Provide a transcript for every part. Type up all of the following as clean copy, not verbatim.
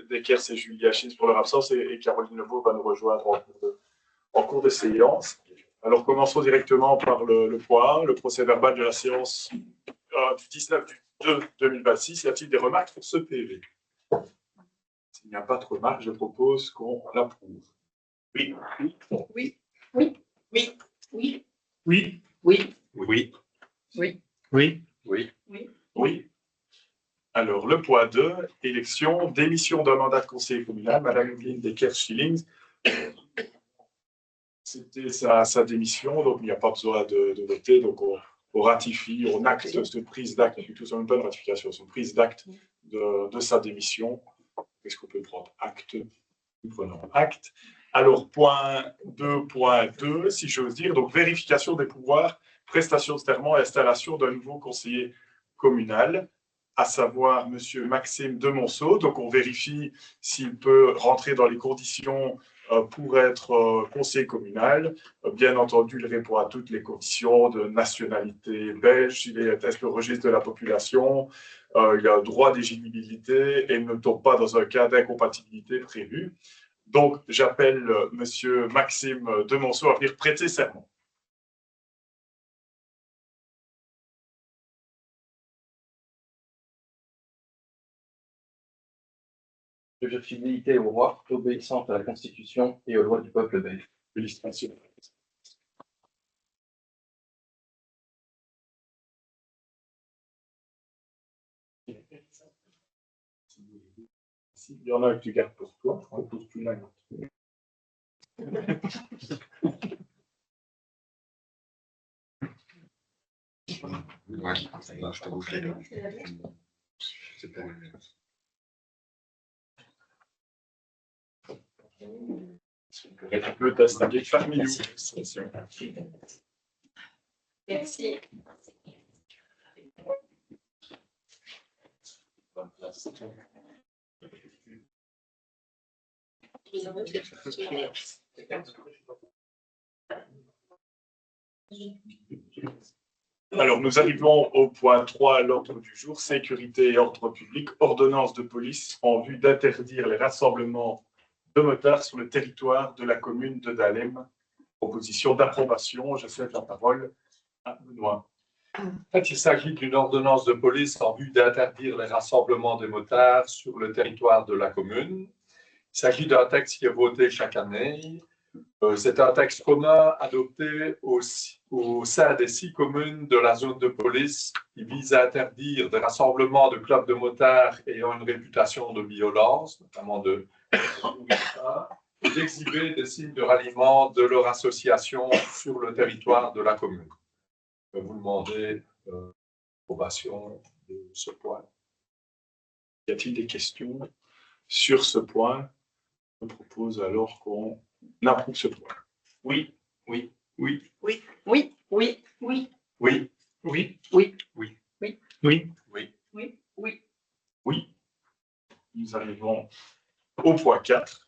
Dekers et Julie Achis pour leur absence et Caroline Lebeau va nous rejoindre en cours de séance. Alors, commençons directement par le point 1, le procès-verbal de la séance du 19 du 2 2026. Y a-t-il des remarques sur ce PV? S'il n'y a pas de remarques, je propose qu'on l'approuve. Oui. Oui. Oui. Oui. Oui. Oui. Oui. Oui. Oui. Oui. Oui. Oui. Alors, le point 2, élection, démission d'un mandat de conseiller communal, Madame Evelyne Dekers-Schillings. C'était sa démission, donc il n'y a pas besoin de voter, donc on ratifie, on acte cette prise d'acte, plutôt c'est même pas une ratification, c'est une prise d'acte de sa démission. Est-ce qu'on peut prendre acte? Nous prenons acte. Alors, point 2.2, si j'ose dire, donc vérification des pouvoirs, prestation de serment et installation d'un nouveau conseiller communal, à savoir M. Maxime Demonceau. Donc, on vérifie s'il peut rentrer dans les conditions pour être conseiller communal. Bien entendu, il répond à toutes les conditions de nationalité belge, il est test le registre de la population, il a un droit d'éligibilité et il ne tombe pas dans un cas d'incompatibilité prévu. Donc, j'appelle M. Maxime Demonceau à venir prêter serment. Je jure fidélité au roi, obéissante à la Constitution et aux lois du peuple belge. Félicitations. S'il y en a que tu gardes pour toi, on pose plus la note. Ouais, je te bouge les deux. C'est pas Tu peux t'installer parmi nous. Merci. Alors, nous arrivons au point 3 à l'ordre du jour, sécurité et ordre public, ordonnance de police en vue d'interdire les rassemblements de motards sur le territoire de la commune de Dahlem. Proposition d'approbation, je cède la parole à Benoît. En fait, il s'agit d'une ordonnance de police en vue d'interdire les rassemblements des motards sur le territoire de la commune. Il s'agit d'un texte qui est voté chaque année. C'est un texte commun adopté au sein des 6 communes de la zone de police qui vise à interdire des rassemblements de clubs de motards ayant une réputation de violence, notamment de et d'exhiber des signes de ralliement de leur association sur le territoire de la commune. Je vais vous demander l'approbation de ce point. Y a-t-il des questions sur ce point? Je propose alors qu'on approuve ce point. Oui. Oui. Oui. Oui. Oui. Oui. Oui. Oui. Oui. Oui. Oui. Oui. Oui. Oui. Oui. Oui. Oui. Nous arrivons au point 4.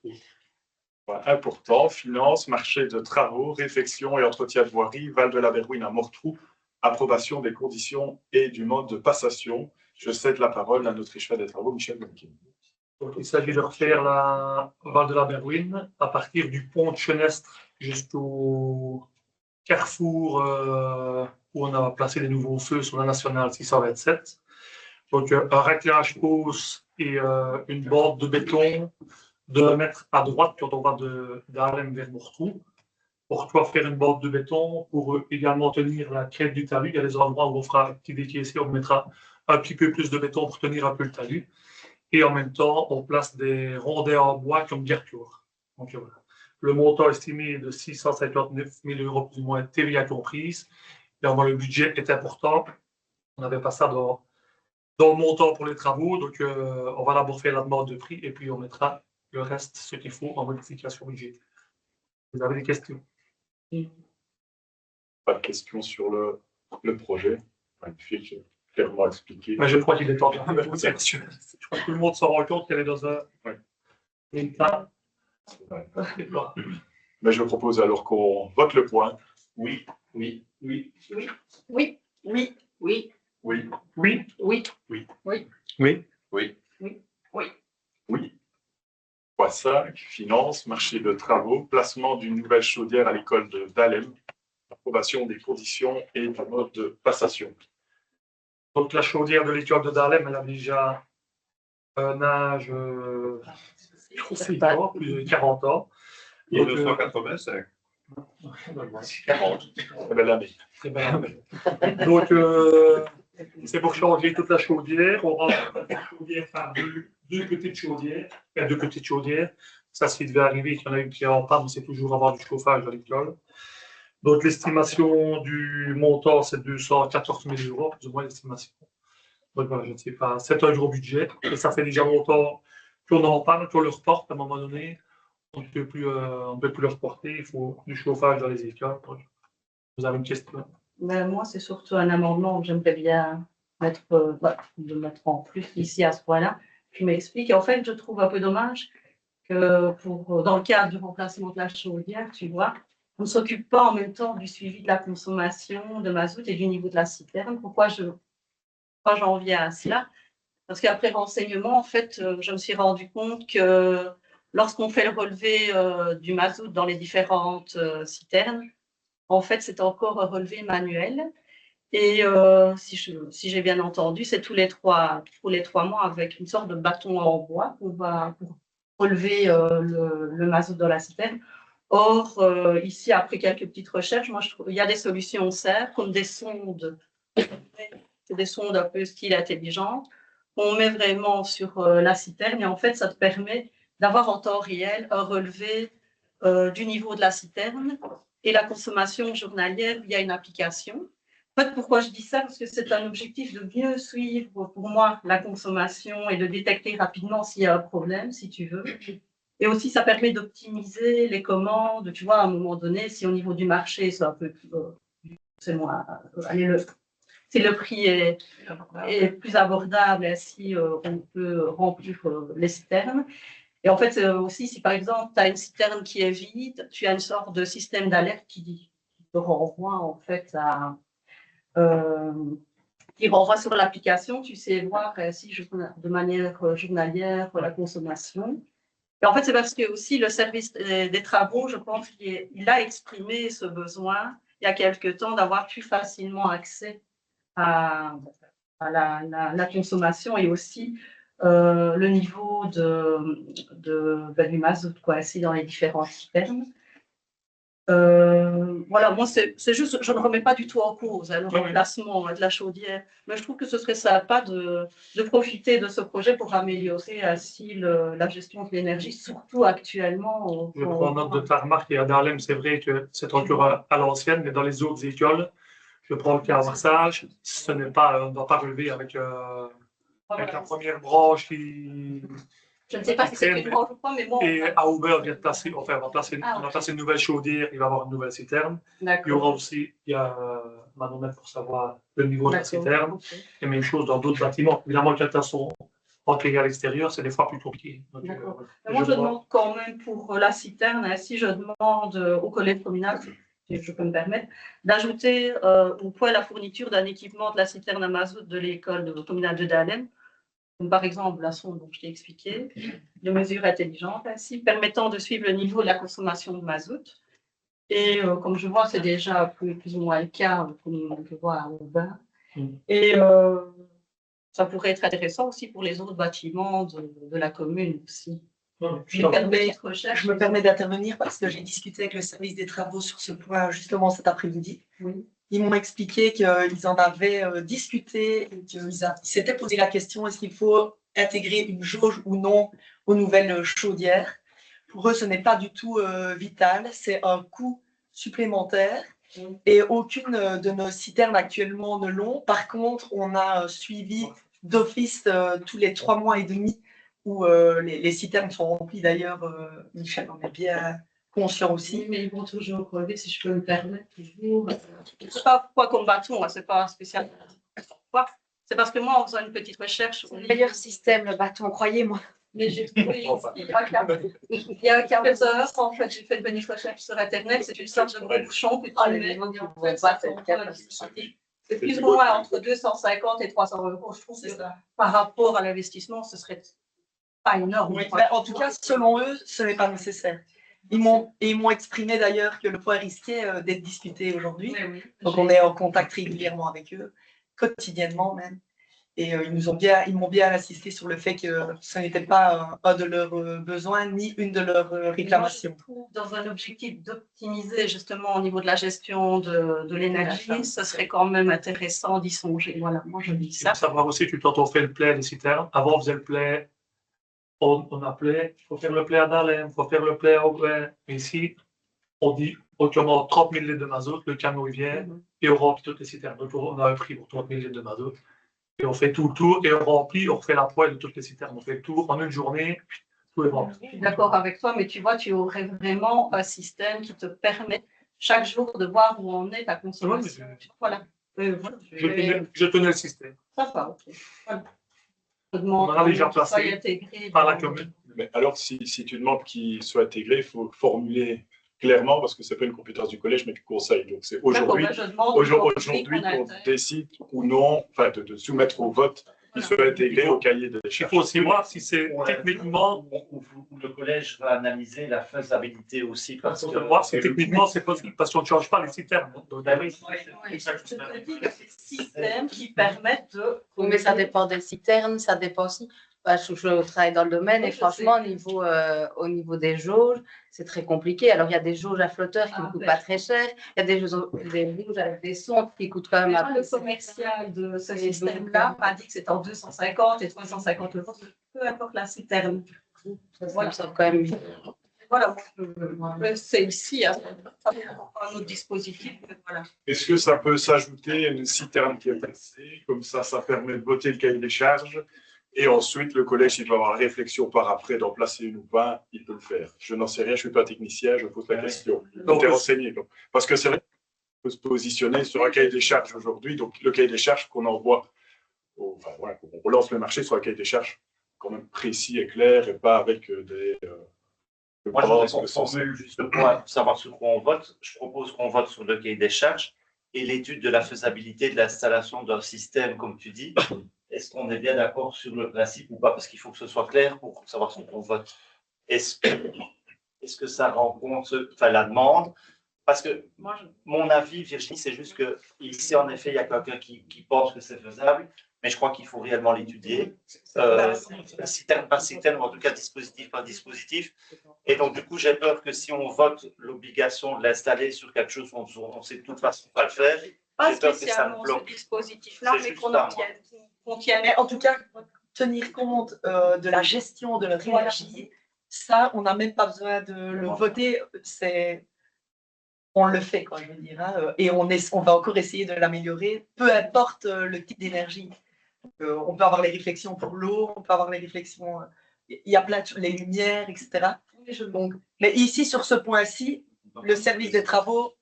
Point important, finances, marché de travaux, réfection et entretien de voirie, Val de la Berrouine à Mortrou, approbation des conditions et du mode de passation. Je cède la parole à notre chef des travaux, Michel Bonquin. Donc, il s'agit de refaire la Val de la Berrouine à partir du pont de Chenestre jusqu'au carrefour où on a placé les nouveaux feux sur la nationale 627. Donc, un raclage hausse et une borde de béton de 1 mètre à droite quand on va d'Arlem vers Mortrou. Pour pouvoir faire une borde de béton, pour également tenir la crête du talus. Il y a des endroits où on fera un petit décaissé, on mettra un petit peu plus de béton pour tenir un peu le talus. Et en même temps, on place des rondins en bois comme garcure. Donc voilà. Le montant estimé est de 659 000 € plus ou moins, TVA comprise. Et le budget est important. On n'avait pas ça dans le montant pour les travaux. Donc on va d'abord faire la demande de prix et puis on mettra le reste, ce qu'il faut, en modification budgétaire. Vous avez des questions? Pas de questions sur le projet. Une fiche clairement expliquée. Mais je crois qu'il est temps de je crois que tout le monde s'en rend compte qu'elle est dans un état. Mais je propose alors qu'on vote le point. Oui. Oui. Oui. Oui. Oui. Oui. Oui. Oui. Oui. Oui. Oui. Oui. Oui. Oui. Oui. Oui. Oui. 3.5, finance, marché de travaux, placement d'une nouvelle chaudière à l'école de Dahlem, approbation des conditions et du mode de passation. Donc la chaudière de l'école de Dahlem, elle a déjà un âge conséquent, plus de 40 ans. Et Donc, 285. 40. Très belle année. très bien. Donc, c'est pour changer toute la chaudière. On remplace la chaudière par deux petites chaudières. Deux petites chaudières. Ça, ce qui devait arriver, qu'il y en a une qui est en panne, c'est toujours avoir du chauffage à l'école. Donc, l'estimation du montant, c'est 214 000 euros, plus ou moins l'estimation. Donc, voilà, je ne sais pas, c'est un gros budget. Et ça fait déjà longtemps qu'on en parle, qu'on le reporte à un moment donné. On ne peut plus le reporter. Il faut du chauffage dans les écoles. Donc, vous avez une question? Ben, moi, c'est surtout un amendement que j'aimerais bien mettre en plus ici à ce point-là. Je m'explique. En fait, je trouve un peu dommage que dans le cadre du remplacement de la chaudière, tu vois, on ne s'occupe pas en même temps du suivi de la consommation de mazout et du niveau de la citerne. Pourquoi j'en viens à cela? Parce qu'après renseignement, en fait, je me suis rendu compte que lorsqu'on fait le relevé du mazout dans les différentes citernes, en fait, c'est encore un relevé manuel. Et si j'ai bien entendu, c'est tous les trois mois avec une sorte de bâton en bois qu'on va pour relever le mazout dans la citerne. Or, ici, après quelques petites recherches, moi, je trouve il y a des solutions simples, comme des sondes. C'est des sondes un peu style intelligente. On met vraiment sur la citerne et en fait, ça te permet d'avoir en temps réel un relevé du niveau de la citerne et la consommation journalière via une application. En fait, pourquoi je dis ça? Parce que c'est un objectif de mieux suivre pour moi la consommation et de détecter rapidement s'il y a un problème, si tu veux. Et aussi, ça permet d'optimiser les commandes. Tu vois, à un moment donné, si au niveau du marché, c'est un peu c'est moins, si le prix est plus abordable, ainsi on peut remplir les citernes. Et en fait, aussi, si par exemple, tu as une citerne qui est vide, tu as une sorte de système d'alerte qui te renvoie en fait qui renvoie sur l'application, tu sais voir si de manière journalière la consommation. Et en fait, c'est parce que aussi le service des travaux, je pense qu'il a exprimé ce besoin il y a quelque temps d'avoir plus facilement accès à la consommation et aussi le niveau du mazout, quoi, ainsi dans les différents citernes. Voilà, moi, c'est juste, je ne remets pas du tout en cause le remplacement de la chaudière, mais je trouve que ce serait sympa de profiter de ce projet pour améliorer ainsi la gestion de l'énergie, surtout actuellement. Je prends note de ta remarque et à Dahlem, c'est vrai que c'est encore à l'ancienne, mais dans les autres écoles, je prends le cas à Varsage, on ne doit pas relever avec la première branche qui. Je ne sais pas si c'est une branche ou pas, mais bon. Et à Aubert, on va placer une nouvelle chaudière, il va y avoir une nouvelle citerne. Il y aura aussi, il y a manomètre pour savoir le niveau de la citerne. Okay. Et même chose dans d'autres bâtiments. Évidemment, quand elles sont entrées à l'extérieur, c'est des fois plus compliqué. Donc, moi, je demande quand même pour la citerne, ainsi je demande au collège communal, si je peux me permettre, d'ajouter au point la fourniture d'un équipement de la citerne à mazout de l'école communale de Dahlem. Par exemple, la sonde dont je t'ai expliqué, de mesures intelligentes ainsi, permettant de suivre le niveau de la consommation de mazout. Et comme je vois, c'est déjà plus ou moins le cas, comme on peut voir à Aubin. Et ça pourrait être intéressant aussi pour les autres bâtiments de la commune aussi. Je me permets d'intervenir parce que j'ai discuté avec le service des travaux sur ce point justement cet après-midi. Oui. Ils m'ont expliqué qu'ils en avaient discuté et qu'ils s'étaient posé la question est-ce qu'il faut intégrer une jauge ou non aux nouvelles chaudières. Pour eux, ce n'est pas du tout vital, c'est un coût supplémentaire et aucune de nos citernes actuellement ne l'ont. Par contre, on a suivi d'office tous les 3 mois et demi où les citernes sont remplies. D'ailleurs, Michel en est bien conscient aussi. Oui, mais ils vont toujours relever, si je peux me permettre. C'est pas pourquoi comme bâton, c'est pas spécial. C'est parce que moi, en faisant une petite recherche. C'est le meilleur système, le bâton, croyez-moi. Mais j'ai trouvé, il y a 15 heures, en fait, j'ai fait une petite recherche sur Internet, c'est une sorte de gros bouchon que tu mets. En fait, c'est plus ou moins entre 250 et 300 euros. Je trouve que par rapport à l'investissement, ce serait pas énorme. Oui, ben, en tout cas, selon eux, ce n'est pas nécessaire. Ils m'ont exprimé d'ailleurs que le point risquait d'être discuté aujourd'hui. Oui. Donc, on est en contact régulièrement avec eux, quotidiennement même. Et ils m'ont bien insisté sur le fait que ce n'était pas un de leurs besoins ni une de leurs réclamations. Moi, je trouve, dans un objectif d'optimiser justement au niveau de la gestion de l'énergie, ce serait quand même intéressant d'y songer. Voilà, moi je dis Il ça. faut savoir aussi que quand on fait le play des citernes, avant on faisait le play, on appelait, il faut faire le play à Dahlem, il faut faire le play à Aubert. Mais ici, on dit, on commande 30 000 litres de mazout, le camion il vient et on remplit toutes les citernes. Donc on a un prix pour 30 000 litres de mazout. Et on fait tout le tour et on remplit, on refait la poêle de toutes les citernes. On fait le tour en une journée, tout est rempli. Je suis d'accord avec toi, mais tu vois, tu aurais vraiment un système qui te permet chaque jour de voir où en est ta consommation. Voilà. Je tenais le système. Ça va, ok. Voilà. Je On demande en a déjà qu'il soit placé intégré par la dans- commune. Mais alors, si tu demandes qu'il soit intégré, il faut formuler clairement, parce que ce n'est pas une compétence du collège, mais du conseil. Donc, c'est aujourd'hui D'accord, je demande aujourd'hui qu'on qu'on intègre. décide ou non, enfin, de soumettre au vote qu'il soit intégré au cahier des Il charges. faut aussi voir si c'est techniquement, Où le collège va analyser la faisabilité aussi. Parce on que peut voir si techniquement c'est possible, parce qu'on ne change pas les citernes. Donc, Ben oui, Oui, je te dis que c'est des systèmes qui permettent de. Oui, mais ça dépend des citernes, ça dépend aussi. Bah, je travaille dans le domaine Oui, et je franchement, sais. au niveau des jauges, c'est très compliqué. Alors, il y a des jauges à flotteurs qui ne coûtent pas très cher. Il y a des jauges avec des sondes qui coûtent quand même Mais un le peu. commercial de ce système-là m'a dit que c'était en 250 et 350 euros, peu importe la citerne. Voilà, ça quand même. Voilà, c'est ici, hein, un autre dispositif. Voilà. Est-ce que ça peut s'ajouter à une citerne qui est placée? Comme ça permet de voter le cahier des charges. Et ensuite, le collège, s'il va avoir la réflexion par après d'en placer une ou pas, il peut le faire. Je n'en sais rien, je ne suis pas technicien, je pose la question. Donc, T'es renseigné. Donc. Parce que c'est vrai qu'on peut se positionner sur un cahier des charges aujourd'hui. Donc, le cahier des charges qu'on envoie, enfin, voilà, on relance le marché sur un cahier des charges quand même précis et clair et pas avec des. moi, je voudrais qu'on formule juste le point pour savoir sur quoi on vote. Je propose qu'on vote sur le cahier des charges et l'étude de la faisabilité de l'installation d'un système, comme tu dis. Est-ce qu'on est bien d'accord sur le principe ou pas? Parce qu'il faut que ce soit clair pour savoir sur quoi on vote. Est-ce que ça rencontre la demande? Parce que mon avis, Virginie, c'est juste que ici, en effet, il y a quelqu'un qui pense que c'est faisable, mais je crois qu'il faut réellement l'étudier, citerne par citerne, ou en tout cas dispositif par dispositif. Et donc, du coup, j'ai peur que si on vote l'obligation de l'installer sur quelque chose où on sait de toute façon pas le faire, Pas j'ai peur que ça me spécialement ce bloque. dispositif-là, C'est mais juste qu'on ça, en tienne. Mais en tout cas, tenir compte de la gestion de leur énergie, ça, on n'a même pas besoin de le voter. On le fait, quoi, je veux dire. Hein, et on va encore essayer de l'améliorer, peu importe le type d'énergie. On peut avoir les réflexions pour l'eau, on peut avoir les réflexions. Il y a plein de les lumières, etc. Donc, mais ici, sur ce point-ci, le service des travaux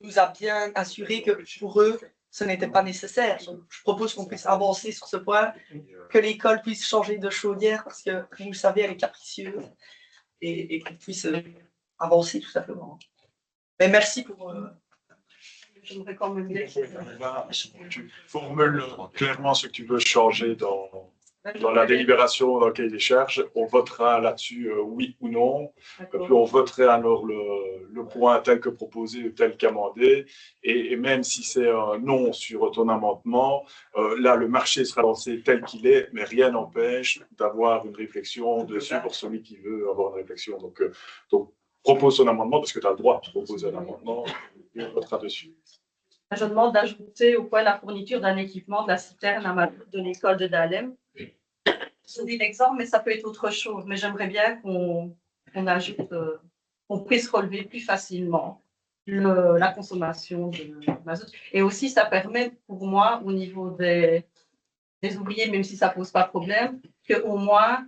nous a bien assuré que pour eux, ce n'était pas nécessaire. Donc, je propose qu'on puisse avancer sur ce point, que l'école puisse changer de chaudière parce que, vous le savez, elle est capricieuse et qu'on puisse avancer tout simplement. Mais merci pour. J'aimerais quand même bien. Tu formules clairement ce que tu veux changer dans la délibération, dans le cahier des charges. On votera là-dessus oui ou non. Puis on voterait alors le point tel que proposé, tel qu'amendé. Et même si c'est un non sur ton amendement, là, le marché sera lancé tel qu'il est, mais rien n'empêche d'avoir une réflexion dessus pour celui qui veut avoir une réflexion. Donc propose son amendement parce que tu as le droit de proposer un amendement et on votera dessus. Je demande d'ajouter au point la fourniture d'un équipement de la citerne de l'école de Dahlem. Je dis l'exemple, mais ça peut être autre chose. Mais j'aimerais bien qu'on ajoute, qu'on puisse relever plus facilement la consommation de mazout. Et aussi, ça permet pour moi, au niveau des ouvriers, même si ça ne pose pas de problème, qu'au moins,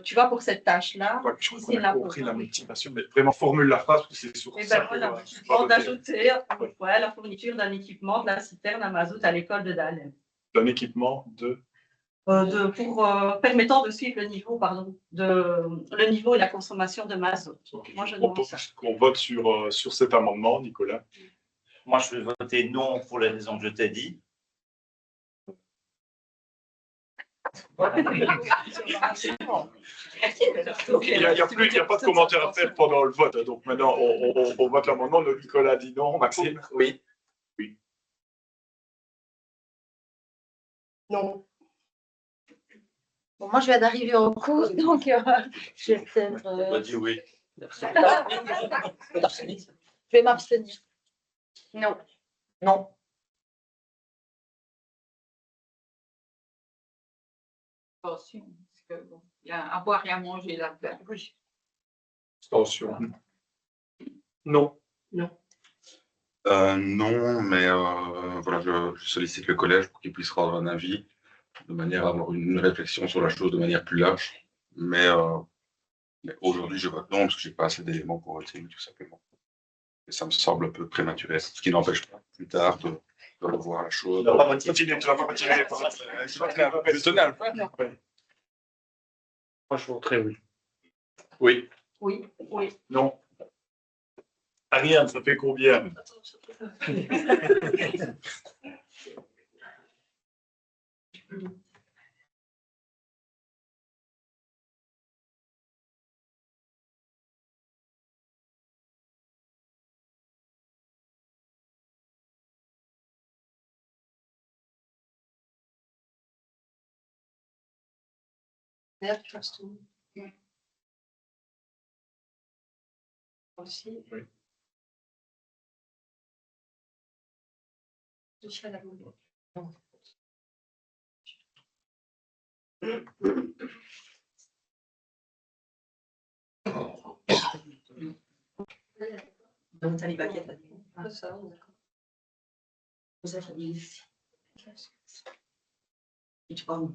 tu vois, pour cette tâche-là, Je crois qu'on a compris la motivation, mais vraiment formule la phrase parce que c'est sur et ça. ben voilà, je demande d'ajouter la fourniture d'un équipement de la citerne à mazout à l'école de Dahlem. D'un équipement de. Permettant de suivre le niveau, le niveau et la consommation de mazout. Moi, je demande ça. On vote sur cet amendement, Nicolas. Moi, je vais voter non pour les raisons que je t'ai dit. Il n'y a pas de commentaire à faire pendant le vote. Donc maintenant, on vote l'amendement. Le Nicolas dit non. Maxime? Oui. Oui. Non. Bon, moi, je viens d'arriver en cours, donc je vais peut-être. On va dire oui. Je vais m'abstenir. Non. Non. Attention, parce que bon, il y a à boire et à manger là-dedans. Abstention. Non. Non, mais voilà, je sollicite le collège pour qu'il puisse rendre un avis, de manière à avoir une réflexion sur la chose de manière plus large. Mais aujourd'hui, je vote non, parce que j'ai pas assez d'éléments pour voter, tout simplement. Et ça me semble un peu prématuré, ce qui n'empêche pas plus tard de revoir la chose. Tu n'as pas motivé. Continue, tu vas pas motiver. Je tenais à le faire. Moi, je voterai oui. Oui. Oui, oui. Non. Ariane, ça fait combien? Aussi. Oui. Donc, t'as les baguettes. Vous avez mis. Et tu parles.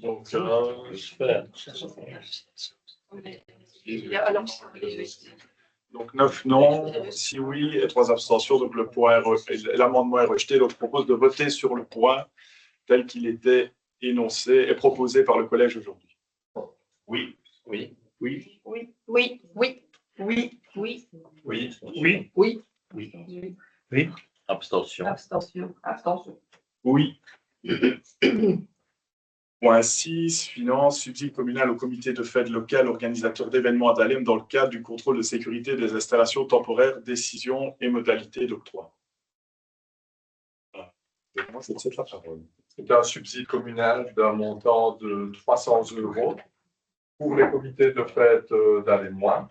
Donc, super. Donc 9 non, 6 oui et 3 abstentions. Donc l'amendement est rejeté. Donc je propose de voter sur le point tel qu'il était énoncé et proposé par le collège aujourd'hui. Oui. Oui. Oui. Oui. Oui. Oui. Oui. Oui. Oui. Oui. Oui. Oui. Oui. Abstention. Abstention. Abstention. Oui. Point 6, finance, subside communal au comité de fête local, organisateur d'événements à Dahlem dans le cadre du contrôle de sécurité des installations temporaires, décision et modalités d'octroi. Moi, je cède la parole. C'est un subside communal d'un montant de 300 € pour les comités de fête d'Alémois.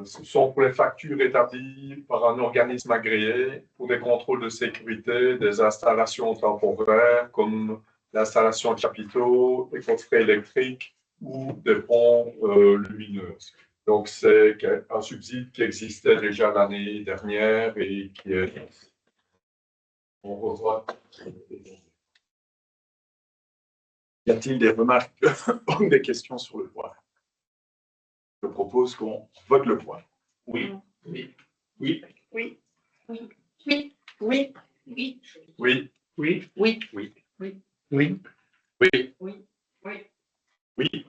Ce sont pour les factures établies par un organisme agréé pour des contrôles de sécurité des installations temporaires comme l'installation de chapiteaux, des coffrets électriques ou des ponts lumineuses. Donc, c'est un subside qui existait déjà l'année dernière et qui est... On revoit. Y a-t-il des remarques ou des questions sur le point? Je propose qu'on vote le point. Oui. Oui. Oui. Oui. Oui. Oui. Oui. Oui. Oui. Oui. Oui. Oui. Oui. Oui. Oui. Oui. Oui.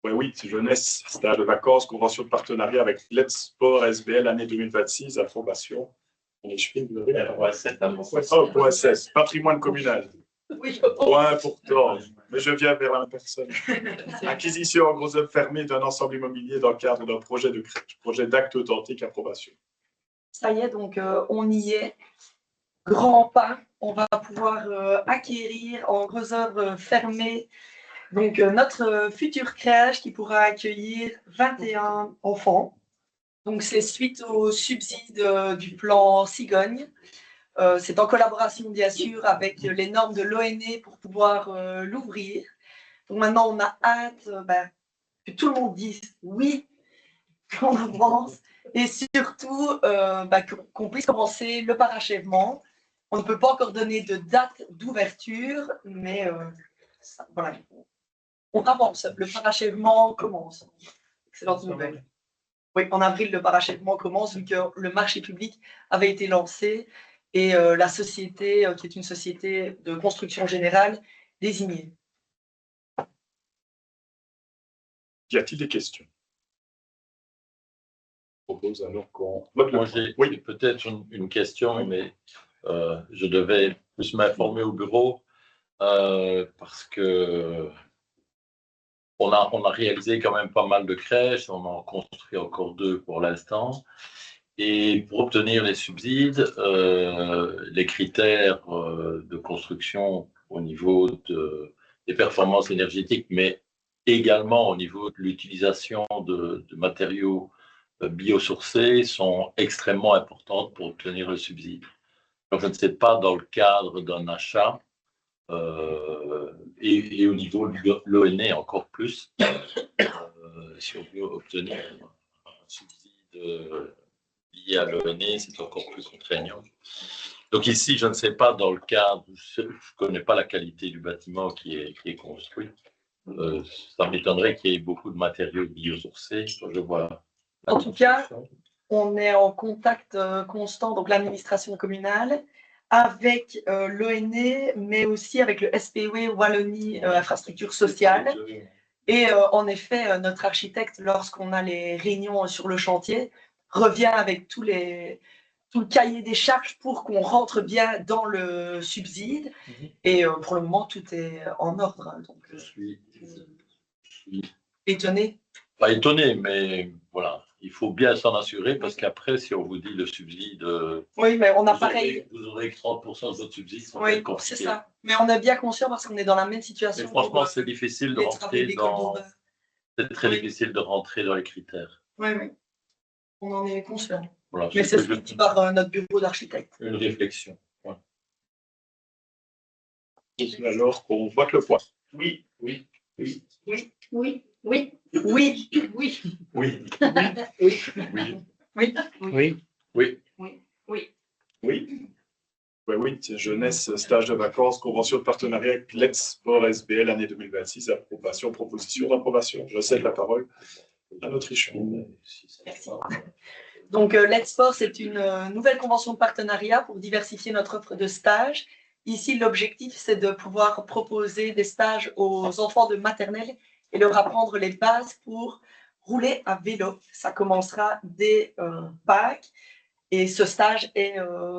Oui, jeunesse, stage de vacances, convention de partenariat avec Let's Sport SBL année 2026, approbation. On est OSS, patrimoine communal. Oui, Point important, mais je viens vers la personne. Acquisition en gros œuvre fermée d'un ensemble immobilier dans le cadre d'un projet de projet d'acte authentique, approbation. ça y est, donc on y est. Grand pas, on va pouvoir acquérir en gros œuvre fermée donc notre future crèche qui pourra accueillir 21 enfants. Donc c'est suite au subside du plan Cigogne. C'est en collaboration bien sûr avec les normes de l'ONE pour pouvoir l'ouvrir. Donc maintenant on a hâte que tout le monde dise oui, qu'on avance et surtout qu'on puisse commencer le parachèvement. On ne peut pas encore donner de date d'ouverture, mais voilà, on avance. Le parachèvement commence. Excellente nouvelle. Oui, en avril, le parachèvement commence vu que le marché public avait été lancé et la société, qui est une société de construction générale, désignée. Y a-t-il des questions? Je propose alors qu'on vote le Moi, point. j'ai peut-être une question, mais je devais plus m'informer au bureau parce que on a réalisé quand même pas mal de crèches, on en construit encore 2 pour l'instant. Et pour obtenir les subsides, les critères de construction au niveau des performances énergétiques, mais également au niveau de l'utilisation de matériaux biosourcés sont extrêmement importantes pour obtenir le subside. Donc, je ne sais pas dans le cadre d'un achat et au niveau de l'ONE encore plus, si on veut obtenir un subside lié à l'ONE, c'est encore plus contraignant. Donc ici, je ne sais pas dans le cadre, je ne connais pas la qualité du bâtiment qui est construit. Ça m'étonnerait qu'il y ait beaucoup de matériaux biosourcés. Je vois. En tout cas, on est en contact constant, donc l'administration communale, avec l'ONE, mais aussi avec le SPW Wallonie Infrastructure Sociale. Et en effet, notre architecte, lorsqu'on a les réunions sur le chantier, revient avec tout le cahier des charges pour qu'on rentre bien dans le subside. Et pour le moment, tout est en ordre. Donc, je suis étonné. Pas étonné, mais voilà, il faut bien s'en assurer parce qu'après, si on vous dit le subside, oui, mais on a pareil. Vous aurez 30% de votre subside. Oui, c'est ça. Mais on est bien conscient parce qu'on est dans la même situation. Mais franchement, c'est difficile de rentrer dans. C'est très difficile de rentrer dans les critères. Oui, oui. On en est conscient. Voilà, mais c'est ce qui dit par notre bureau d'architecte. Une réflexion. Ouais. Alors qu'on vote le point. Oui, oui, oui. Oui, oui, oui. Oui. Oui. Oui. Oui. Oui. Oui. Oui. Oui. Oui. Oui. Oui. Oui, jeunesse, stage de vacances, convention de partenariat avec Let's Sport SBL année 2026, approbation, proposition d'approbation. Je cède la parole à notre échelon. Merci. Donc, Let's Sport, c'est une nouvelle convention de partenariat pour diversifier notre offre de stage. Ici, l'objectif, c'est de pouvoir proposer des stages aux enfants de maternelle et leur apprendre les bases pour rouler à vélo. Ça commencera dès Pâques. Et ce stage est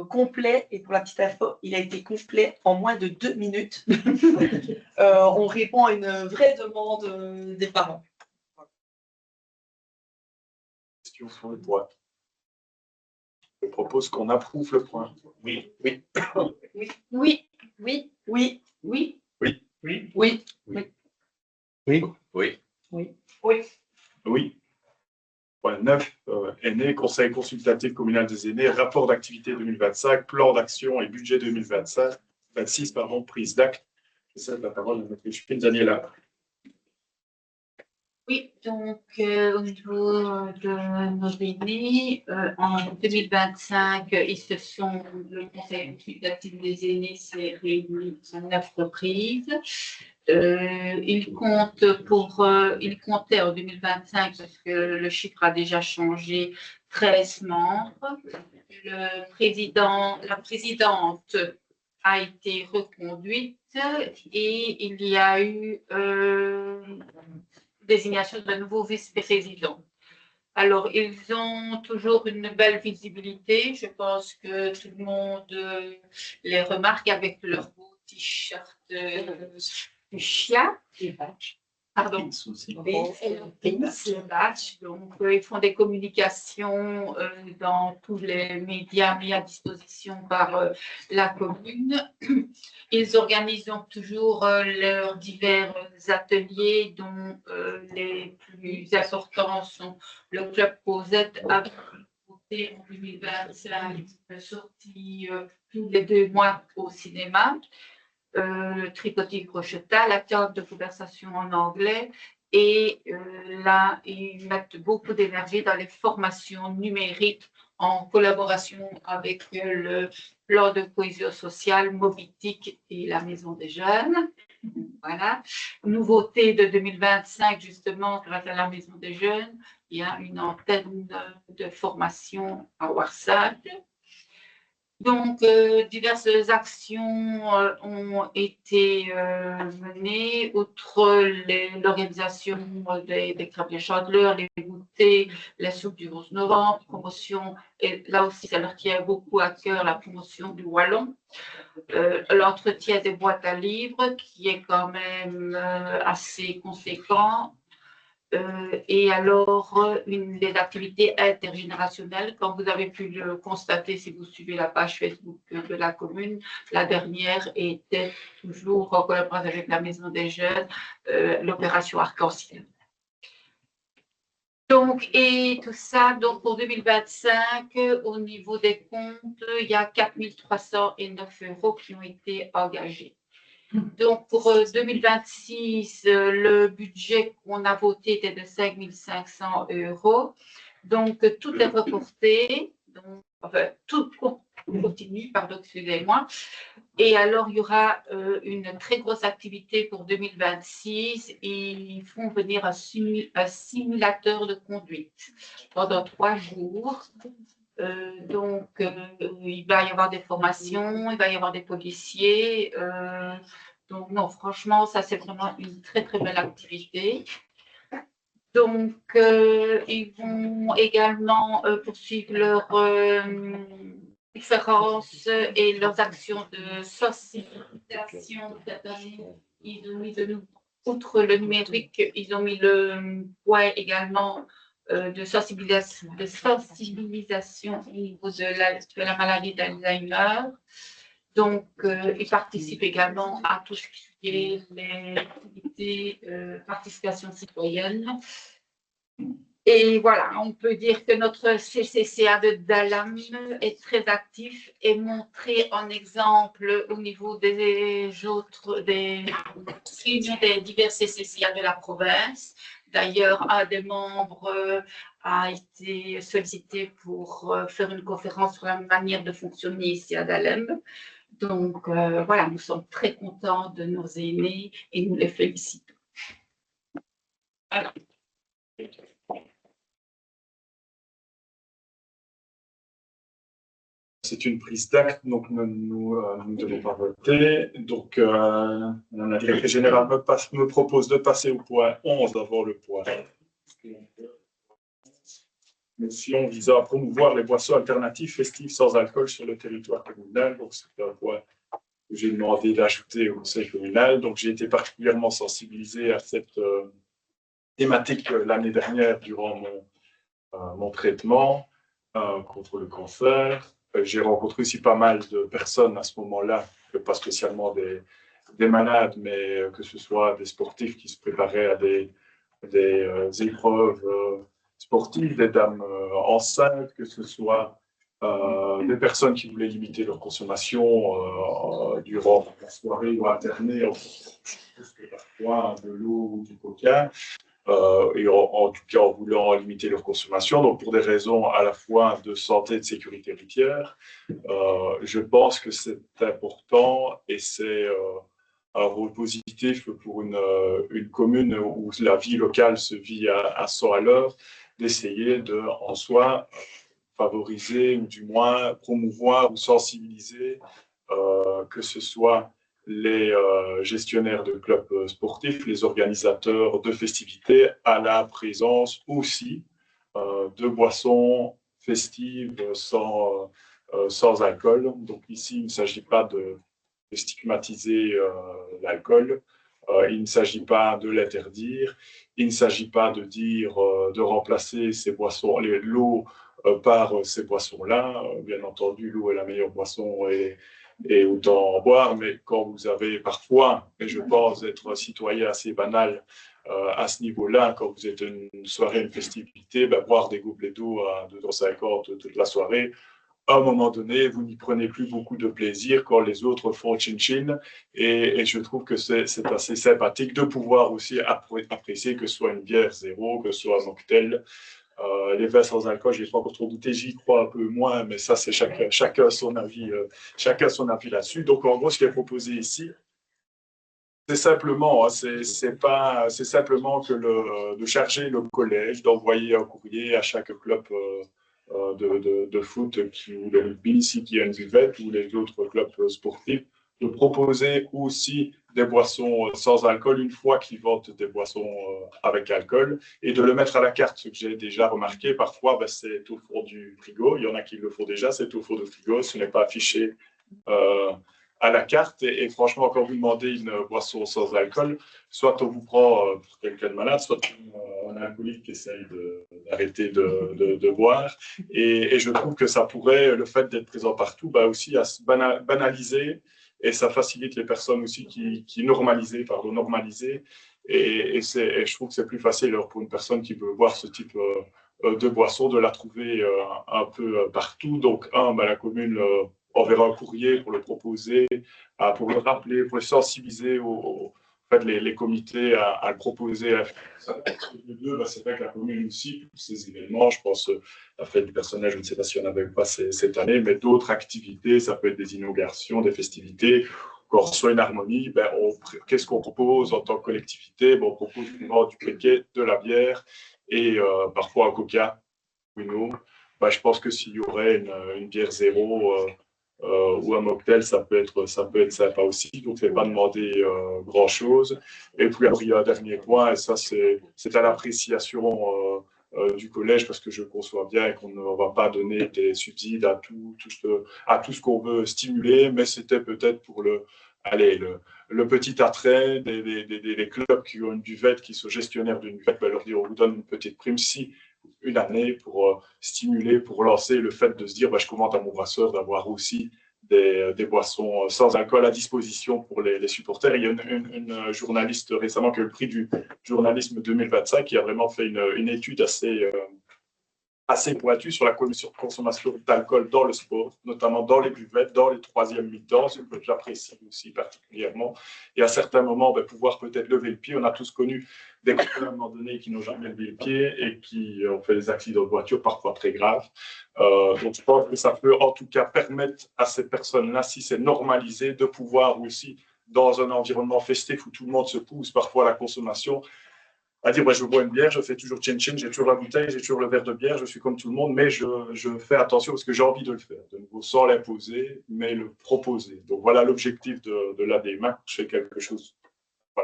complet. Et pour la petite info, il a été complet en moins de 2 minutes. On répond à une vraie demande des parents. Question sur le point. Je propose qu'on approuve le point. Oui. Oui. Oui. Oui. Oui. Oui. Oui. Oui. Oui. Oui. Oui. Oui. Oui. Oui. Oui. Oui. Point 9, aînés, Conseil consultatif communal des aînés, rapport d'activité 2025, plan d'action et budget 2026, prise d'acte. Je cède la parole à notre échelle, Daniela. Oui, donc au niveau de nos aînés, en 2025, le Conseil consultatif des aînés s'est réuni à 9 reprises. Il comptait en 2025, parce que le chiffre a déjà changé, 13 membres. La présidente a été reconduite et il y a eu désignation de nouveaux vice-présidents. Alors, ils ont toujours une belle visibilité. Je pense que tout le monde les remarque avec leur beau t-shirt fuchsia. Pardon. Le badge. Donc, ils font des communications dans tous les médias mis à disposition par la commune. Ils organisent donc toujours leurs divers ateliers, dont les plus importants sont le Club Cosette avec voté en 2025, sorti tous les 2 mois au cinéma. Le tricotis crochetage, la table de conversation en anglais, et là, ils mettent beaucoup d'énergie dans les formations numériques en collaboration avec le plan de cohésion sociale, Mobitic et la Maison des Jeunes. Voilà. Nouveauté de 2025, justement, grâce à la Maison des Jeunes, il y a une antenne de formation à Warsag. Donc, diverses actions ont été menées, outre l'organisation des crêpes de Chandeleur, les goûters, les soupes du 11 novembre, promotion, et là aussi, ça leur tient beaucoup à cœur, la promotion du Wallon, l'entretien des boîtes à livres, qui est quand même assez conséquent. Et alors, des activités intergénérationnelles, comme vous avez pu le constater si vous suivez la page Facebook de la commune, la dernière était toujours en collaboration avec la Maison des Jeunes, l'opération Arc-en-Ciel. Donc, et tout ça, donc pour 2025, au niveau des comptes, il y a 4 309 € qui ont été engagés. Donc, pour 2026, le budget qu'on a voté était de 5 500 €. Donc, tout est reporté. Donc, enfin, tout continue, pardon, excusez-moi. Et alors, il y aura une très grosse activité pour 2026. Et ils font venir un simulateur de conduite pendant 3 jours. Donc, il va y avoir des formations, il va y avoir des policiers. Donc, non, franchement, ça, c'est vraiment une très, très belle activité. Donc, ils vont également poursuivre leurs conférences et leurs actions de sensibilisation cette année. Ils ont mis outre le numérique, ils ont mis le point également de sensibilisation au niveau de la maladie d'Alzheimer. Donc, ils participent également à tout ce qui est les activités participation citoyenne. Et voilà, on peut dire que notre CCCA de Dalam est très actif et montré en exemple au niveau des réunions des divers CCCA de la province. D'ailleurs, un des membres a été sollicité pour faire une conférence sur la manière de fonctionner ici à Dalam. Donc, voilà, nous sommes très contents de nos aînés et nous les félicitons. Voilà. C'est une prise d'acte, donc nous ne devons pas voter. Donc, la directrice générale me propose de passer au point 11 avant le point. Mission visant à promouvoir les boissons alternatives festives sans alcool sur le territoire communal. Donc, c'est un point que j'ai demandé d'ajouter au conseil communal. Donc, j'ai été particulièrement sensibilisé à cette thématique l'année dernière durant mon traitement contre le cancer. J'ai rencontré aussi pas mal de personnes à ce moment-là, pas spécialement des malades, mais que ce soit des sportifs qui se préparaient à des épreuves sportives, des dames enceintes, que ce soit des personnes qui voulaient limiter leur consommation durant la soirée ou alterner parfois de l'eau ou du coca. Et en tout cas en voulant limiter leur consommation, donc pour des raisons à la fois de santé et de sécurité routière. Je pense que c'est important et c'est un rôle positif pour une commune où la vie locale se vit à 100 à l'heure, d'essayer de, en soi, favoriser ou du moins promouvoir ou sensibiliser, que ce soit les gestionnaires de clubs sportifs, les organisateurs de festivités, à la présence aussi de boissons festives sans alcool. Donc ici, il ne s'agit pas de stigmatiser l'alcool, il ne s'agit pas de l'interdire, il ne s'agit pas de dire de remplacer ces boissons, l'eau par ces boissons-là. Bien entendu, l'eau est la meilleure boisson et autant en boire, mais quand vous avez parfois, et je pense être un citoyen assez banal à ce niveau-là, quand vous êtes une soirée, une festivité, ben, boire des gobelets d'eau à 2,50 € toute la soirée, à un moment donné, vous n'y prenez plus beaucoup de plaisir quand les autres font chin-chin. Et je trouve que c'est assez sympathique de pouvoir aussi apprécier que ce soit une bière zéro, que ce soit un mocktail. Les vins sans alcool, je n'ai pas encore trop goûté, j'y crois un peu moins, mais ça, c'est chacun son avis là-dessus. Donc, en gros, ce qui est proposé ici, c'est simplement, c'est simplement de charger le collège, d'envoyer un courrier à chaque club de foot ou de rugby, ici qui a une buvette, ou les autres clubs sportifs, de proposer aussi des boissons sans alcool une fois qu'ils vendent des boissons avec alcool et de le mettre à la carte. Ce que j'ai déjà remarqué, parfois, ben, c'est au fond du frigo. Il y en a qui le font déjà, c'est au fond du frigo. Ce n'est pas affiché à la carte. Et franchement, quand vous demandez une boisson sans alcool, soit on vous prend pour quelqu'un de malade, soit on a un alcoolique qui essaye d'arrêter de boire. Et je trouve que ça pourrait, le fait d'être présent partout, bah aussi à se banaliser, et ça facilite les personnes aussi qui normaliser. Et je trouve que c'est plus facile alors, pour une personne qui veut boire ce type de boisson de la trouver un peu partout. Donc, la commune enverra un courrier pour le proposer, pour le rappeler, pour le sensibiliser les comités à le proposer. C'est vrai que la commune aussi, pour ces événements, je pense la fête du personnel, je ne sais pas s'il y en avait ou pas cette année, mais d'autres activités, ça peut être des inaugurations, des festivités, quand on reçoit une harmonie, qu'est-ce qu'on propose en tant que collectivité? On propose du cricket, de la bière et parfois un coca ou une eau. Je pense que s'il y aurait une bière zéro ou un mocktail, ça peut être sympa aussi. Donc, je ne vais pas demander grand-chose. Et puis, il y a un dernier point, et ça, c'est à l'appréciation du collège, parce que je conçois bien qu'on ne va pas donner des subsides à tout ce qu'on veut stimuler, mais c'était peut-être pour le petit attrait des clubs qui ont une buvette, qui sont gestionnaires d'une buvette, leur dire on vous donne une petite prime si une année pour stimuler, pour lancer le fait de se dire je commande à mon brasseur d'avoir aussi des boissons sans alcool à disposition pour les supporters. Il y a une journaliste récemment qui a eu le prix du journalisme 2025 qui a vraiment fait une étude assez pointue sur la consommation d'alcool dans le sport, notamment dans les buvettes, dans les troisièmes mi-temps, ce que j'apprécie aussi particulièrement. Et à certains moments, pouvoir peut-être lever le pied. On a tous connu des couples à un moment donné qui n'ont jamais levé le pied et qui ont fait des accidents de voiture, parfois très graves. Donc je pense que ça peut en tout cas permettre à ces personnes-là, si c'est normalisé, de pouvoir aussi, dans un environnement festif où tout le monde se pousse parfois à la consommation, à dire je bois une bière, je fais toujours chin-chin, j'ai toujours la bouteille, j'ai toujours le verre de bière, je suis comme tout le monde, mais je fais attention parce que j'ai envie de le faire, de nouveau, sans l'imposer, mais le proposer. Donc voilà l'objectif de l'ADMAC. Je fais quelque chose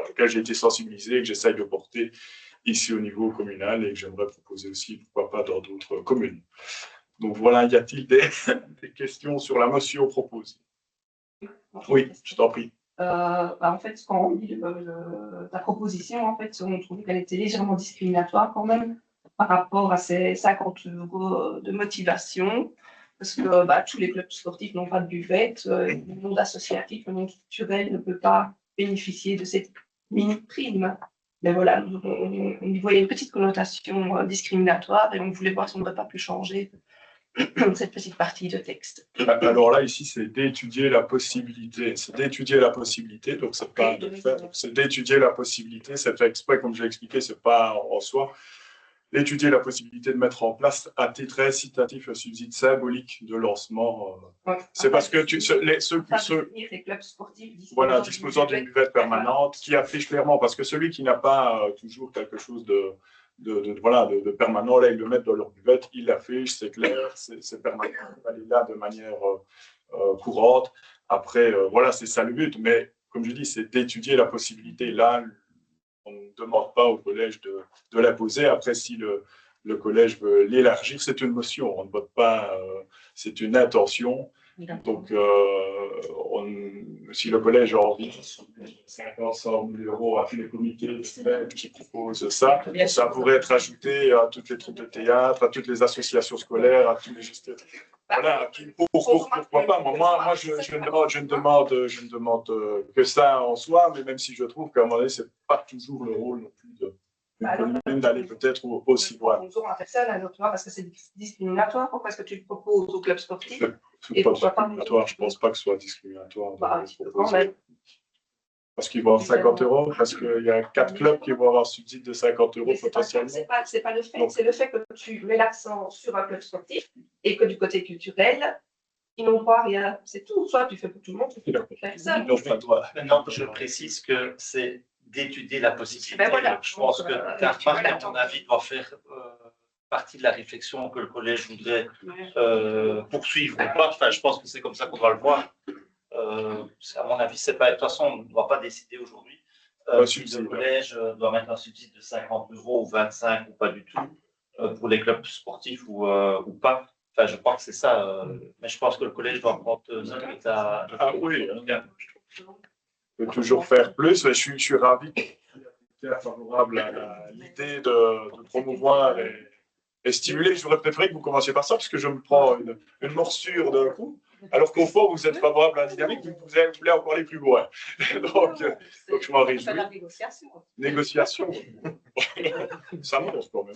auquel j'ai été sensibilisé et que j'essaye de porter ici au niveau communal et que j'aimerais proposer aussi, pourquoi pas, dans d'autres communes. Donc voilà, y a-t-il des questions sur la motion proposée? Oui, je t'en prie. En fait, quand on lit ta proposition, en fait, on trouve qu'elle était légèrement discriminatoire quand même par rapport à ces 50 € de motivation, parce que tous les clubs sportifs n'ont pas de buvette, le monde associatif, le monde culturel ne peut pas bénéficier de cette mini-prime. Mais voilà, on y voyait une petite connotation discriminatoire et on voulait voir si on n'aurait pas pu changer cette petite partie de texte. Alors là, ici, c'est d'étudier la possibilité. C'est d'étudier la possibilité, donc c'est pas de faire. C'est d'étudier la possibilité. C'est fait exprès, comme je l'ai expliqué, c'est pas en soi. D'étudier la possibilité de mettre en place à titre incitatif un subside symbolique de lancement. C'est parce que les clubs sportifs disposant d'une buvette permanente qui affiche clairement, parce que celui qui n'a pas toujours quelque chose de permanent, là, ils le mettent dans leur buvette, ils l'affichent, c'est clair, c'est permanent, elle est là de manière courante. Après, c'est ça le but, mais comme je dis, c'est d'étudier la possibilité. Là, on ne demande pas au collège de l'imposer. Après, si le collège veut l'élargir, c'est une motion. On ne vote pas, c'est une intention. Donc, si le collège a envie de 50, 100 000 euros à tous les comités qui proposent ça, ça pourrait être ajouté à toutes les troupes de théâtre, à toutes les associations scolaires, à tous les gestionnaires. Voilà, pourquoi pas. Moi, je ne demande que ça en soi, mais même si je trouve qu'à un moment donné, ce n'est pas toujours le rôle non plus d'une commune d'aller peut-être aussi loin. Bonjour, on a fait ça, là, parce que c'est discriminatoire. Pourquoi est-ce que tu le proposes au club sportif? C'est pas discriminatoire, je ne pense pas que ce soit discriminatoire. Parce qu'ils vont avoir 50 euros, parce qu'il y a 4 clubs qui vont avoir un subside de 50 euros potentiellement. C'est pas le fait, c'est le fait que tu mets l'accent sur un club sportif et que du côté culturel, ils n'ont pas rien. C'est tout. Soit tu fais pour tout le monde, soit tu fais pour personne. Maintenant, je précise que c'est d'étudier la possibilité. Ben voilà. Je pense que ta remarque, à mon avis, doit faire partie de la réflexion que le collège voudrait poursuivre ou pas. Enfin, je pense que c'est comme ça qu'on doit le voir. À mon avis, c'est pas. De toute façon, on ne doit pas décider aujourd'hui. Si le collège doit mettre un subside de 50 euros ou 25 ou pas du tout pour les clubs sportifs ou pas. Enfin, je crois que c'est ça. Mais je pense que le collège doit prendre note de Ah oui, on peut toujours faire plus. Je suis ravi qu'il soit favorable à l'idée de promouvoir et stimuler. J'aurais préféré que vous commenciez par ça, parce que je me prends une morsure d'un coup. Alors qu'au fond, vous êtes favorable à la dynamique, vous voulez encore aller plus loin. donc, je m'en réjouis. La négociation. Négociation. Ça monte quand même.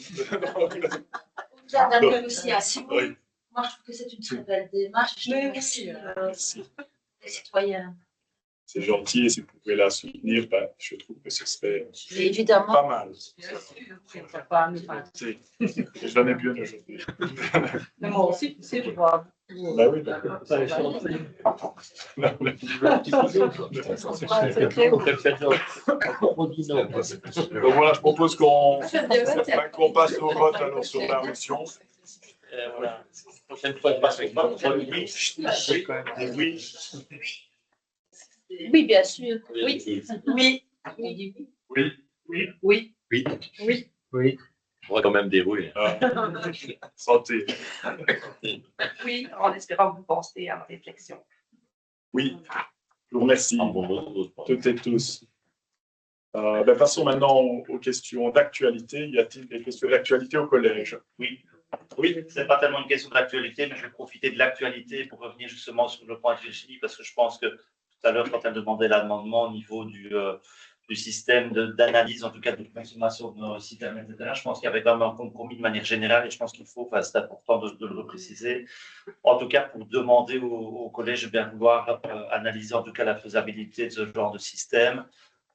La négociation, oui. Moi, je trouve que c'est une très belle démarche. Je remercie les citoyens. C'est gentil, et si vous pouvez la soutenir, ben, je trouve que ce serait évidemment pas mal. C'est J'en ai bien aujourd'hui. Mais moi aussi, tu sais, je vois. Ben oui, d'accord. Donc voilà, je propose qu'on passe au vote alors sur la motion. Voilà. Prochaine fois, je passe avec moi. Oui. Oui, bien sûr. Oui. Oui. Oui. Oui. Oui. Oui. Oui. On va quand même dérouler. Santé. Oui, en espérant que vous pensez à ma réflexion. Oui. Je vous remercie toutes et tous. Ben, passons maintenant aux questions d'actualité. Y a-t-il des questions d'actualité au collège? Oui. Oui, ce n'est pas tellement une question d'actualité, mais je vais profiter de l'actualité pour revenir justement sur le point de Virginie, parce que je pense que tout à l'heure, quand elle demandait l'amendement au niveau du système d'analyse, en tout cas de consommation de nos systèmes, etc., je pense qu'il y avait quand même un compromis de manière générale, et je pense qu'il faut, enfin, c'est important de le repréciser, en tout cas pour demander au collège de bien vouloir analyser en tout cas la faisabilité de ce genre de système.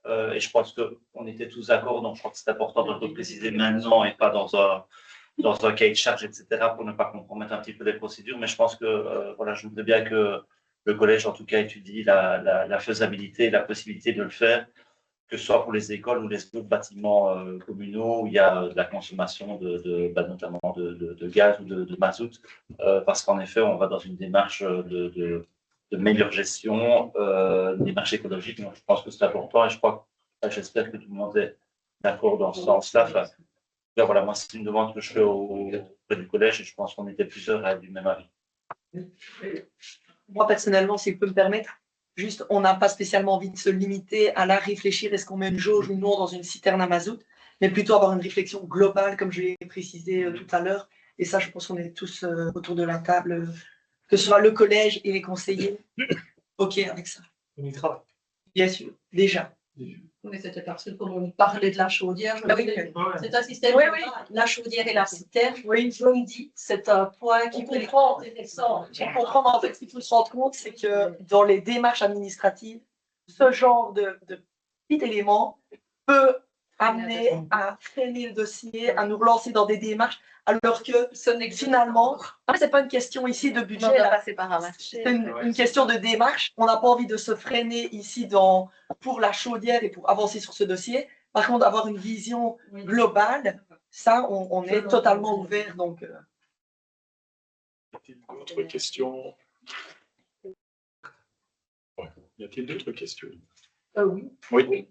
Et je pense qu'on était tous d'accord, donc je crois que c'est important de le préciser maintenant et pas dans un cahier de charge, etc., pour ne pas compromettre un petit peu les procédures. Mais je pense que voilà, je voudrais bien que le collège, en tout cas, étudie la faisabilité et la possibilité de le faire, que ce soit pour les écoles ou les autres bâtiments communaux où il y a de la consommation notamment de gaz ou de mazout, parce qu'en effet, on va dans une démarche de meilleure gestion, démarche écologique. Donc, je pense que c'est important et je crois, j'espère que tout le monde est d'accord dans ce sens-là. Enfin, voilà, moi, c'est une demande que je fais auprès du collège et je pense qu'on était plusieurs à être du même avis. Moi, personnellement, si je peux me permettre, juste, on n'a pas spécialement envie de se limiter à la réfléchir, est-ce qu'on met une jauge ou non dans une citerne à mazout, mais plutôt avoir une réflexion globale, comme je l'ai précisé tout à l'heure. Et ça, je pense qu'on est tous autour de la table, que ce soit le collège et les conseillers, OK avec ça. On y travaille. Bien sûr, déjà. Mais c'était parce que comme on parlait de la chaudière, c'est un système. Oui. La chaudière et la citerne, oui. Je me dis, c'est un point qui peut être intéressant. On comprend, mais en fait, ce qu'il faut se rendre compte, c'est que dans les démarches administratives, ce genre de petit élément peut amener à freiner le dossier, à nous relancer dans des démarches, alors que finalement, c'est pas une question ici de budget. On doit passer par un marché. C'est une question de démarche. On n'a pas envie de se freiner ici pour la chaudière et pour avancer sur ce dossier. Par contre, avoir une vision globale, ça, on est totalement ouvert. Donc, Y a-t-il d'autres questions? Y a-t-il d'autres questions? Oui. Oui.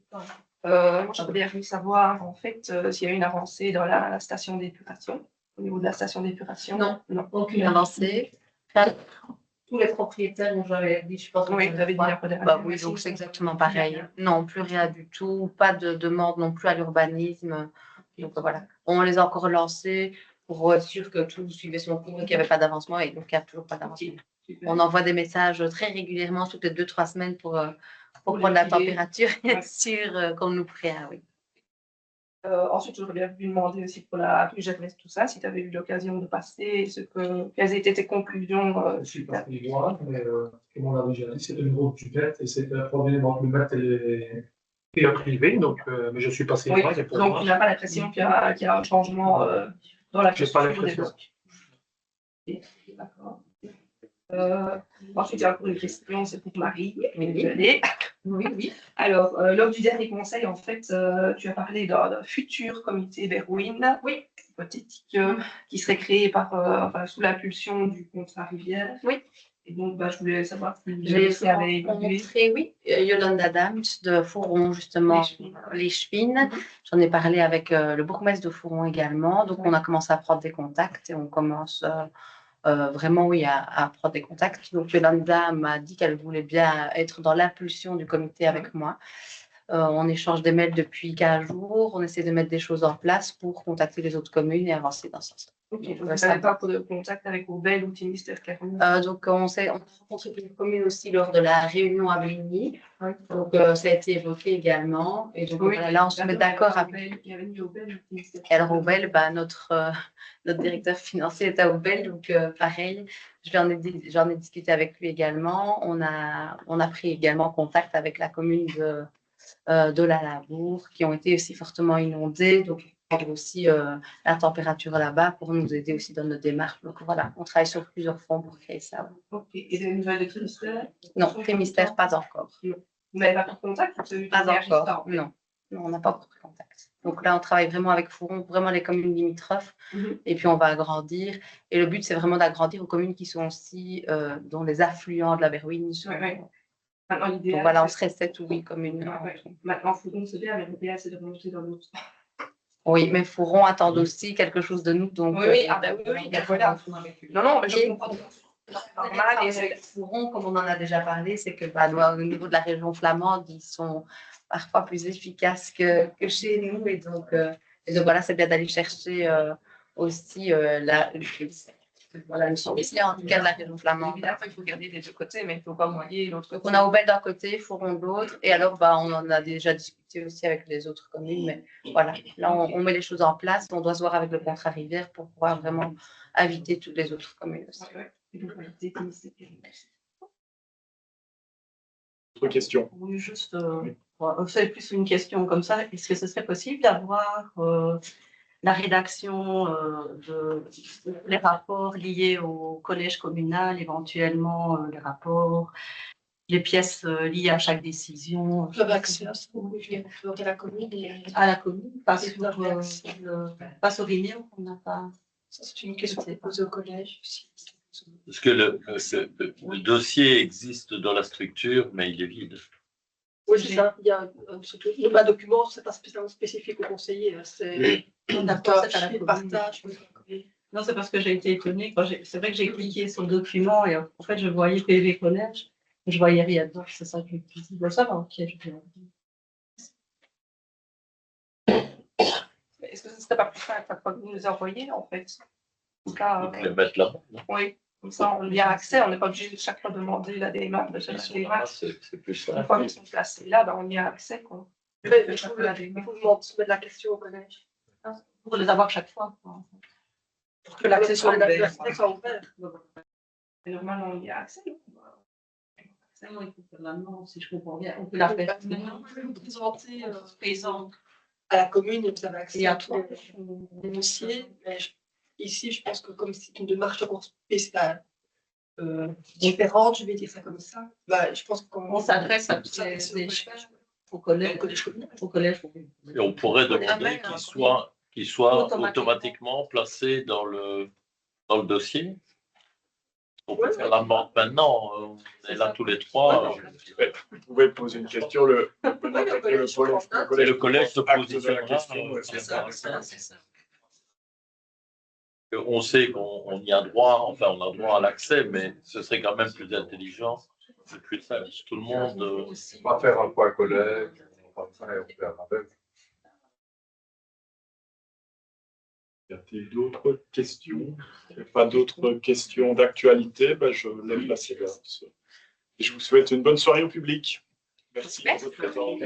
Moi, j'aurais bien voulu savoir, en fait, s'il y a eu une avancée dans la station d'épuration, au niveau de la station d'épuration. Non. Non. Aucune avancée. Tous les propriétaires, dont j'avais dit, je pense. Oui, vous avez dit la fois dernière. Bah oui, donc c'est exactement pareil. Non, plus rien du tout. Pas de demande non plus à l'urbanisme. Donc voilà. On les a encore relancés pour être sûr que tout suivait son cours et qu'il n'y avait pas d'avancement. Et donc, il n'y a toujours pas d'avancement. On envoie des messages très régulièrement, toutes les 2-3 semaines pour prendre la température et être sûr qu'on nous prête. Oui. Ensuite, j'aurais bien voulu demander aussi pour la rue Gervais, tout ça, si tu avais eu l'occasion de passer, quelles étaient tes conclusions. Je suis pas très loin, mais comme on l'a déjà dit, c'est de nouveau buvette et c'est un problème entre le maître et le privé. Donc, mais je suis passé Oui, loin. donc tu n'as pas l'impression qu'il y a un changement dans la J'ai pas posture des l'impression. blocs. D'accord. Ensuite, il y a encore une question, c'est pour Marie. Oui. Alors, lors du dernier conseil, en fait, tu as parlé d'un futur comité Berwyn, hypothétique, qui serait créé sous l'impulsion du contrat Rivière. Oui. Et donc, je voulais savoir si J'ai rencontré, Yolande Adams de Fouron, justement, les Chevines. J'en ai parlé avec le bourgmestre de Fouron également. Donc, on a commencé à prendre des contacts et on commence vraiment, à prendre des contacts. Donc, Yolanda m'a dit qu'elle voulait bien être dans l'impulsion du comité avec moi. On échange des mails depuis 15 jours. On essaie de mettre des choses en place pour contacter les autres communes et avancer dans ce sens. Ok, donc vous n'avez pas de contact avec Aubel ou Finistère Clermont? Donc, on a rencontré une commune aussi lors de la réunion à Bligny. Oui. Donc, ça a été évoqué également. Et donc, voilà, là, on se met d'accord avec. Il y avait mis Aubel ou Finistère? Alors, Aubel, notre directeur financier est à Aubel, donc pareil, j'en ai discuté avec lui également. On a pris également contact avec la commune de la Labour, qui ont été aussi fortement inondées. Donc, prendre aussi la température là-bas pour nous aider aussi dans nos démarches. Donc voilà, on travaille sur plusieurs fronts pour créer ça. Ok, et des nouvelles de Finistère? Non, Finistère, pas encore. Vous n'avez pas pris contact? Pas encore, non. Non, on n'a pas encore pris contact. Donc là, on travaille vraiment avec Fouron, vraiment les communes limitrophes, et puis on va agrandir. Et le but, c'est vraiment d'agrandir aux communes qui sont aussi dans les affluents de la Berwyn. Maintenant, donc voilà, on serait 7 ou 8 communes. Maintenant, Fouron, c'est bien, mais l'idéal, c'est de remonter dans l'autre. Oui, mais Fouron attend aussi quelque chose de nous. Donc, oui, voilà. Non, mais je comprends. Normal, et Fouron, comme on en a déjà parlé, c'est que au niveau de la région flamande, ils sont parfois plus efficaces que chez nous. Et donc voilà, c'est bien d'aller chercher aussi le soutien en tout cas de la région flamande. Évidemment, il faut garder les deux côtés, mais il ne faut pas moyer l'autre côté. Donc, on a Aubel d'un côté, Fouron de l'autre. Et alors, on en a déjà discuté aussi avec les autres communes. Mais voilà, là, on met les choses en place. On doit se voir avec le contrat Rivière pour pouvoir vraiment inviter toutes les autres communes aussi. Autre question? Oui, juste, c'est plus une question comme ça. Est-ce que ce serait possible d'avoir la rédaction les rapports liés au collège communal, éventuellement les rapports, les pièces liées à chaque décision? Vous avez accès à ça, à la commune? À la commune, pas sur Réunion, on n'a pas. Ça, c'est une question posée au collège aussi. Parce que le dossier existe dans la structure, mais il est vide. Oui, c'est ça. Il y a un document, c'est pas spécialement spécifique au conseiller. C'est un partage. Non, c'est parce que j'ai été étonnée. C'est vrai que j'ai cliqué sur le document et en fait, je voyais PV collège. Je voyais rien dedans. C'est ça que je me suis dit. Bon, ça va, ok. Est-ce que ce ne serait pas plus simple à vous nous envoyer, en fait? Les mettre là. Oui, comme ça, on y a accès. On n'est pas obligé de chaque fois demander la démarche. C'est plus simple. Une fois qu'ils sont placés là, on y a accès. Il faut soumettre la question au collège. Pour les avoir chaque fois. Pour que l'accès soit ouvert. Et normalement, on y a accès. Si je comprends bien, on peut la faire. Vous présentez à la commune et vous avez accès à tous les dossiers. Ici, je pense que comme c'est une démarche encore spéciale, différente, je vais dire ça comme ça, je pense qu'on s'adresse à tous au collège. Et on pourrait demander qu'il soit automatiquement placé dans le dossier. On peut faire la demande maintenant. On est là tous les trois. Vous pouvez poser une question. Le collège se positionnera. C'est ça, c'est ça. On sait qu'on y a droit, enfin on a droit à l'accès, mais ce serait quand même plus intelligent et plus simple. Tout le monde. On va faire un point collègue, on va faire un rappel. Y a-t-il d'autres questions? Il n'y a pas d'autres questions d'actualité, ben, je laisse la séance. Et je vous souhaite une bonne soirée au public. Merci de votre présence.